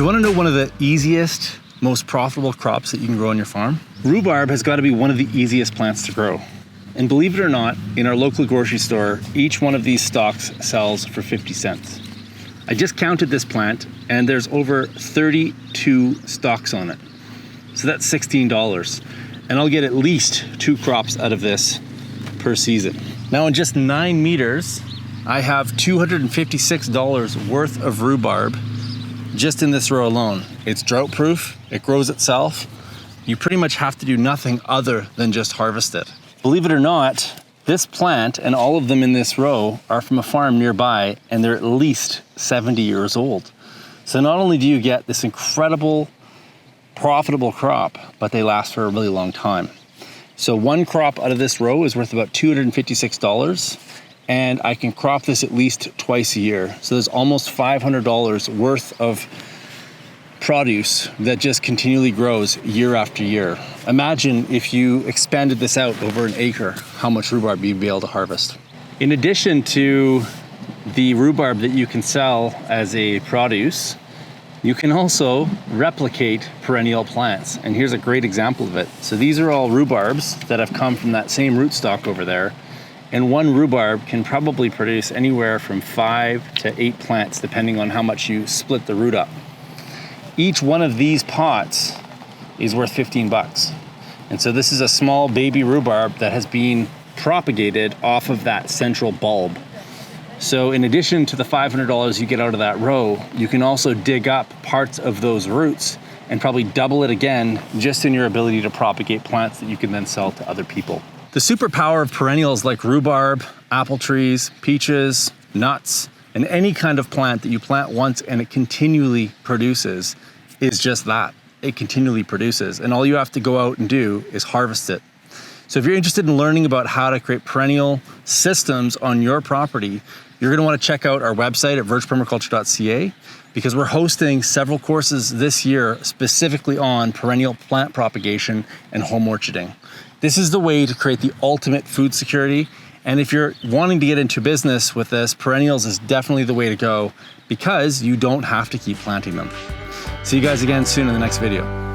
Do you want to know one of the easiest, most profitable crops that you can grow on your farm? Rhubarb has got to be one of the easiest plants to grow. And believe it or not, in our local grocery store, each one of these stalks sells for 50 cents. I just counted this plant and there's over 32 stalks on it. So that's $16. And I'll get at least 2 crops out of this per season. Now in just 9 meters, I have $256 worth of rhubarb just in this row alone. It's drought proof, it grows itself. You pretty much have to do nothing other than just harvest it. Believe it or not, this plant and all of them in this row are from a farm nearby and they're at least 70 years old. So not only do you get this incredible, profitable crop, but they last for a really long time. So 1 crop out of this row is worth about $256. And I can crop this at least twice a year. So there's almost $500 worth of produce that just continually grows year after year. Imagine if you expanded this out over an acre, how much rhubarb you'd be able to harvest. In addition to the rhubarb that you can sell as a produce, you can also replicate perennial plants. And here's a great example of it. So these are all rhubarbs that have come from that same rootstock over there. And 1 rhubarb can probably produce anywhere from 5 to 8 plants, depending on how much you split the root up. Each one of these pots is worth 15 bucks. And so this is a small baby rhubarb that has been propagated off of that central bulb. So in addition to the $500 you get out of that row, you can also dig up parts of those roots and probably double it again just in your ability to propagate plants that you can then sell to other people. The superpower of perennials like rhubarb, apple trees, peaches, nuts, and any kind of plant that you plant once and it continually produces is just that. It continually produces, and all you have to go out and do is harvest it. So if you're interested in learning about how to create perennial systems on your property, you're gonna want to check out our website at vergepermaculture.ca because we're hosting several courses this year specifically on perennial plant propagation and home orcharding. This is the way to create the ultimate food security. And if you're wanting to get into business with this, perennials is definitely the way to go because you don't have to keep planting them. See you guys again soon in the next video.